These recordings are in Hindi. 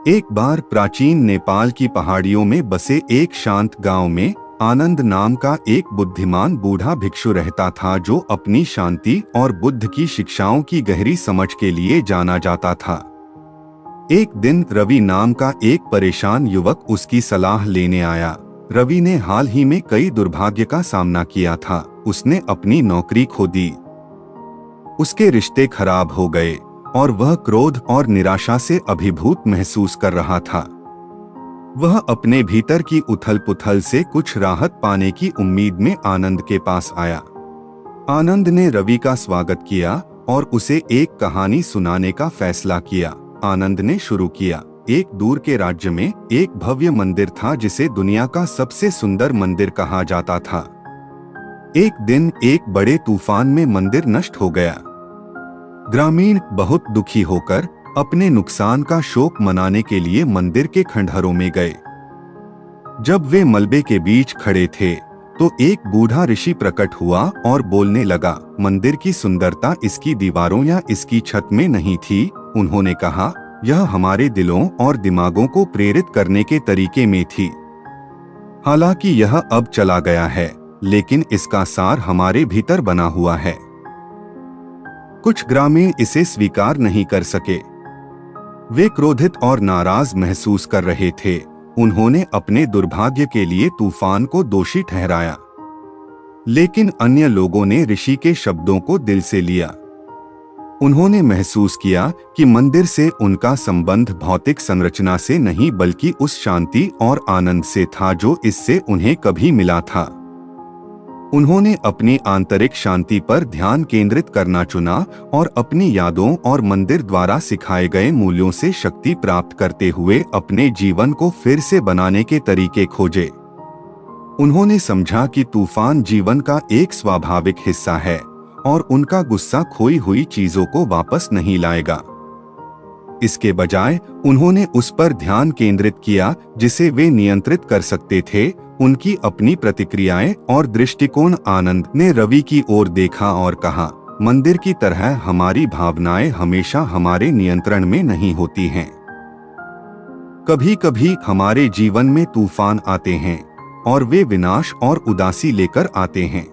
एक बार प्राचीन नेपाल की पहाड़ियों में बसे एक शांत गांव में आनंद नाम का एक बुद्धिमान बूढ़ा भिक्षु रहता था, जो अपनी शांति और बुद्ध की शिक्षाओं की गहरी समझ के लिए जाना जाता था। एक दिन रवि नाम का एक परेशान युवक उसकी सलाह लेने आया। रवि ने हाल ही में कई दुर्भाग्य का सामना किया था। उसने अपनी नौकरी खो दी, उसके रिश्ते खराब हो गए और वह क्रोध और निराशा से अभिभूत महसूस कर रहा था। वह अपने भीतर की उथल पुथल से कुछ राहत पाने की उम्मीद में आनंद के पास आया। आनंद ने रवि का स्वागत किया और उसे एक कहानी सुनाने का फैसला किया। आनंद ने शुरू किया। एक दूर के राज्य में एक भव्य मंदिर था, जिसे दुनिया का सबसे सुंदर मंदिर कहा जाता था। एक दिन एक बड़े तूफान में मंदिर नष्ट हो गया। ग्रामीण बहुत दुखी होकर अपने नुकसान का शोक मनाने के लिए मंदिर के खंडहरों में गए। जब वे मलबे के बीच खड़े थे तो एक बूढ़ा ऋषि प्रकट हुआ और बोलने लगा। मंदिर की सुंदरता इसकी दीवारों या इसकी छत में नहीं थी, उन्होंने कहा, यह हमारे दिलों और दिमागों को प्रेरित करने के तरीके में थी। हालांकि यह अब चला गया है, लेकिन इसका सार हमारे भीतर बना हुआ है। कुछ ग्रामीण इसे स्वीकार नहीं कर सके। वे क्रोधित और नाराज महसूस कर रहे थे। उन्होंने अपने दुर्भाग्य के लिए तूफान को दोषी ठहराया, लेकिन अन्य लोगों ने ऋषि के शब्दों को दिल से लिया। उन्होंने महसूस किया कि मंदिर से उनका संबंध भौतिक संरचना से नहीं, बल्कि उस शांति और आनंद से था जो इससे उन्हें कभी मिला था। उन्होंने अपनी आंतरिक शांति पर ध्यान केंद्रित करना चुना और अपनी यादों और मंदिर द्वारा सिखाए गए मूल्यों से शक्ति प्राप्त करते हुए अपने जीवन को फिर से बनाने के तरीके खोजे। उन्होंने समझा कि तूफान जीवन का एक स्वाभाविक हिस्सा है और उनका गुस्सा खोई हुई चीजों को वापस नहीं लाएगा। इसके बजाय उन्होंने उस पर ध्यान केंद्रित किया जिसे वे नियंत्रित कर सकते थे, उनकी अपनी प्रतिक्रियाएं और दृष्टिकोण। आनंद ने रवि की ओर देखा और कहा, मंदिर की तरह हमारी भावनाएं हमेशा हमारे नियंत्रण में नहीं होती हैं। कभी कभी हमारे जीवन में तूफान आते हैं और वे विनाश और उदासी लेकर आते हैं,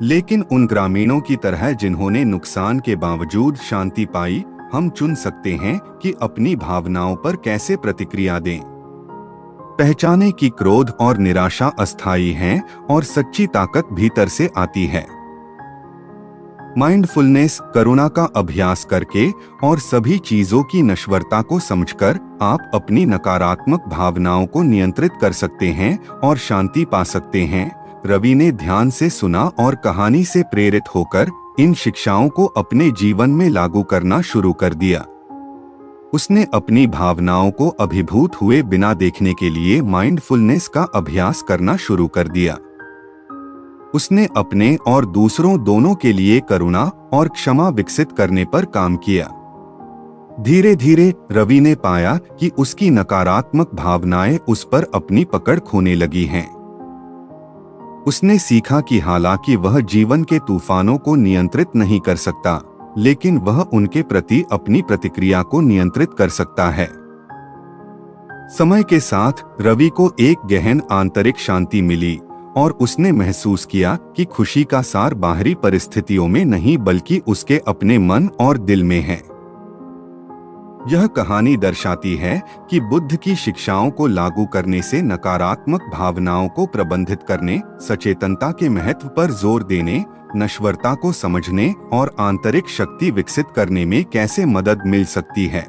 लेकिन उन ग्रामीणों की तरह जिन्होंने नुकसान के बावजूद शांति पाई, हम चुन सकते हैं कि अपनी भावनाओं पर कैसे प्रतिक्रिया दें। पहचाने कि क्रोध और निराशा अस्थायी हैं और सच्ची ताकत भीतर से आती है। माइंडफुलनेस, करुणा का अभ्यास करके और सभी चीजों की नश्वरता को समझकर आप अपनी नकारात्मक भावनाओं को नियंत्रित कर सकते हैं और शांति पा सकते हैं। रवि ने ध्यान से सुना और कहानी से प्रेरित होकर इन शिक्षाओं को अपने जीवन में लागू करना शुरू कर दिया। उसने अपनी भावनाओं को अभिभूत हुए बिना देखने के लिए माइंडफुलनेस का अभ्यास करना शुरू कर दिया। उसने अपने और दूसरों दोनों के लिए करुणा और क्षमा विकसित करने पर काम किया। धीरे धीरे रवि ने पाया कि उसकी नकारात्मक भावनाएं उस पर अपनी पकड़ खोने लगी हैं। उसने सीखा कि हालांकि वह जीवन के तूफानों को नियंत्रित नहीं कर सकता, लेकिन वह उनके प्रति अपनी प्रतिक्रिया को नियंत्रित कर सकता है। समय के साथ रवि को एक गहन आंतरिक शांति मिली और उसने महसूस किया कि खुशी का सार बाहरी परिस्थितियों में नहीं, बल्कि उसके अपने मन और दिल में है। यह कहानी दर्शाती है कि बुद्ध की शिक्षाओं को लागू करने से नकारात्मक भावनाओं को प्रबंधित करने, सचेतनता के महत्व पर जोर देने, नश्वरता को समझने और आंतरिक शक्ति विकसित करने में कैसे मदद मिल सकती है।